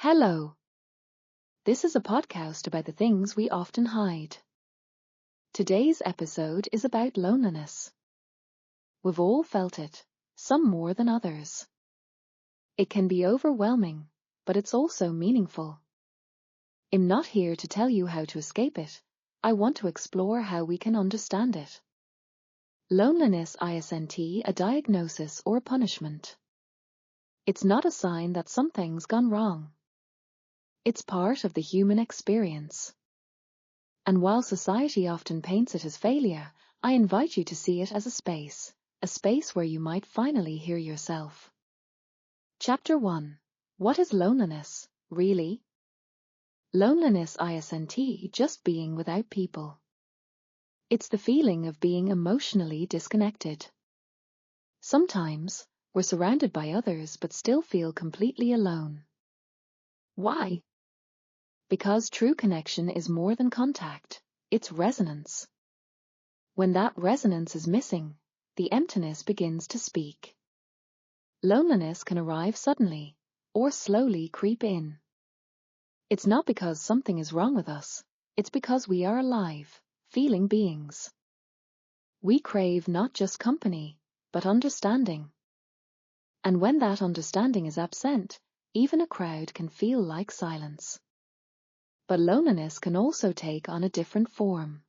Hello. This is a podcast about the things we often hide. Today's episode is about loneliness. We've all felt it, some more than others. It can be overwhelming, but it's also meaningful. I'm not here to tell you how to escape it. I want to explore how we can understand it. Loneliness isn't a diagnosis or a punishment. It's not a sign that something's gone wrong. It's part of the human experience. And while society often paints it as failure, I invite you to see it as a space where you might finally hear yourself. Chapter 1. What is loneliness, really? Loneliness isn't just being without people. It's the feeling of being emotionally disconnected. Sometimes, we're surrounded by others but still feel completely alone. Why? Because true connection is more than contact, it's resonance. When that resonance is missing, the emptiness begins to speak. Loneliness can arrive suddenly, or slowly creep in. It's not because something is wrong with us, it's because we are alive, feeling beings. We crave not just company, but understanding. And when that understanding is absent, even a crowd can feel like silence. But loneliness can also take on a different form.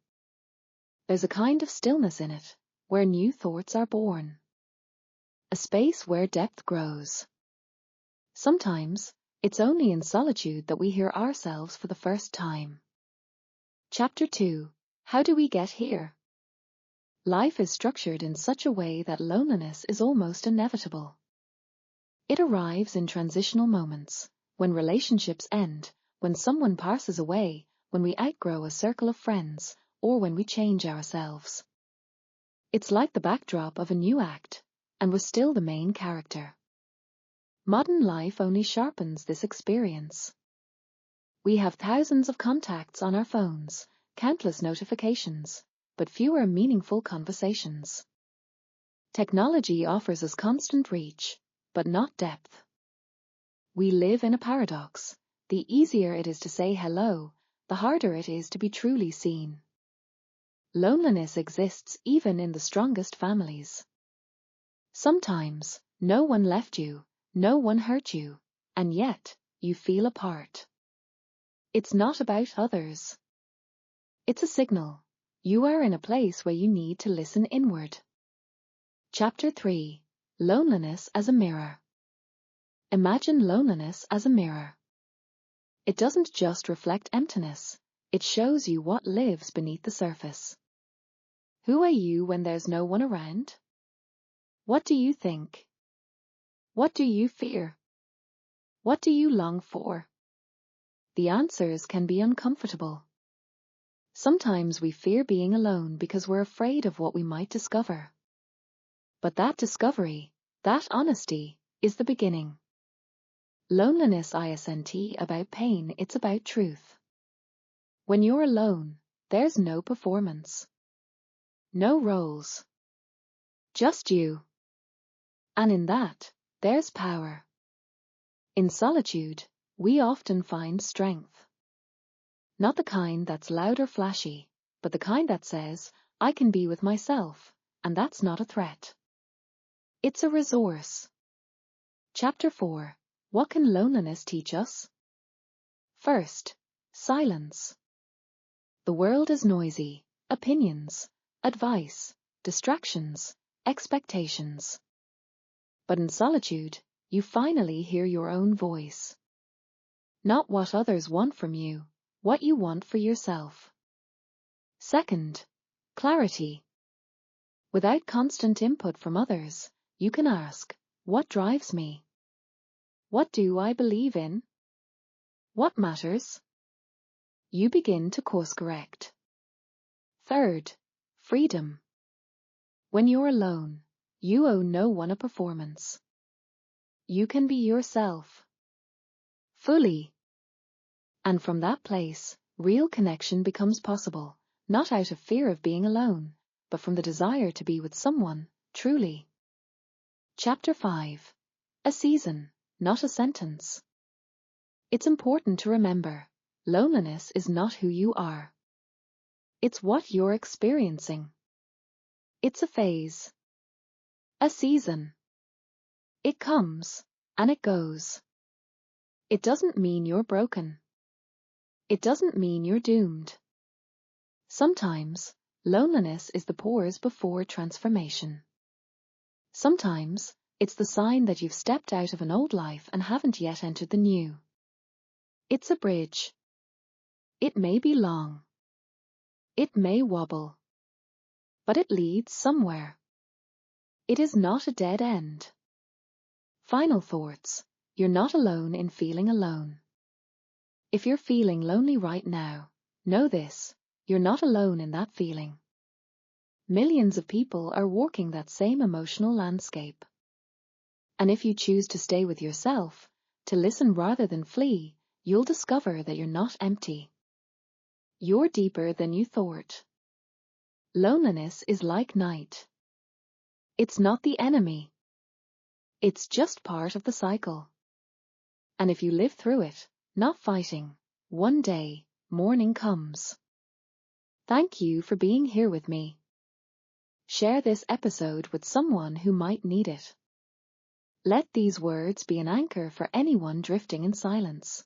There's a kind of stillness in it, where new thoughts are born. A space where depth grows. Sometimes, it's only in solitude that we hear ourselves for the first time. Chapter 2. How do we get here? Life is structured in such a way that loneliness is almost inevitable. It arrives in transitional moments, when relationships end, when someone passes away, when we outgrow a circle of friends, or when we change ourselves. It's like the backdrop of a new act, and we're still the main character. Modern life only sharpens this experience. We have thousands of contacts on our phones, countless notifications, but fewer meaningful conversations. Technology offers us constant reach, but not depth. We live in a paradox. The easier it is to say hello, the harder it is to be truly seen. Loneliness exists even in the strongest families. Sometimes, no one left you, no one hurt you, and yet, you feel apart. It's not about others. It's a signal. You are in a place where you need to listen inward. Chapter 3. Loneliness as a mirror. Imagine loneliness as a mirror. It doesn't just reflect emptiness, it shows you what lives beneath the surface. Who are you when there's no one around? What do you think? What do you fear? What do you long for? The answers can be uncomfortable. Sometimes we fear being alone because we're afraid of what we might discover. But that discovery, that honesty, is the beginning. Loneliness isn't about pain, it's about truth. When you're alone, there's no performance. No roles. Just you. And in that, there's power. In solitude, we often find strength. Not the kind that's loud or flashy, but the kind that says, I can be with myself, and that's not a threat. It's a resource. Chapter 4. What can loneliness teach us? First, silence. The world is noisy, opinions, advice, distractions, expectations. But in solitude, you finally hear your own voice. Not what others want from you, what you want for yourself. Second, clarity. Without constant input from others, you can ask, what drives me? What do I believe in? What matters? You begin to course correct. Third, freedom. When you're alone, you owe no one a performance. You can be yourself. Fully. And from that place, real connection becomes possible, not out of fear of being alone, but from the desire to be with someone, truly. Chapter 5. A season, not a sentence. It's important to remember, loneliness is not who you are. It's what you're experiencing. It's a phase. A season. It comes, and it goes. It doesn't mean you're broken. It doesn't mean you're doomed. Sometimes, loneliness is the pause before transformation. Sometimes, it's the sign that you've stepped out of an old life and haven't yet entered the new. It's a bridge. It may be long. It may wobble. But it leads somewhere. It is not a dead end. Final thoughts. You're not alone in feeling alone. If you're feeling lonely right now, know this, you're not alone in that feeling. Millions of people are walking that same emotional landscape. And if you choose to stay with yourself, to listen rather than flee, you'll discover that you're not empty. You're deeper than you thought. Loneliness is like night. It's not the enemy. It's just part of the cycle. And if you live through it, not fighting, one day, morning comes. Thank you for being here with me. Share this episode with someone who might need it. Let these words be an anchor for anyone drifting in silence.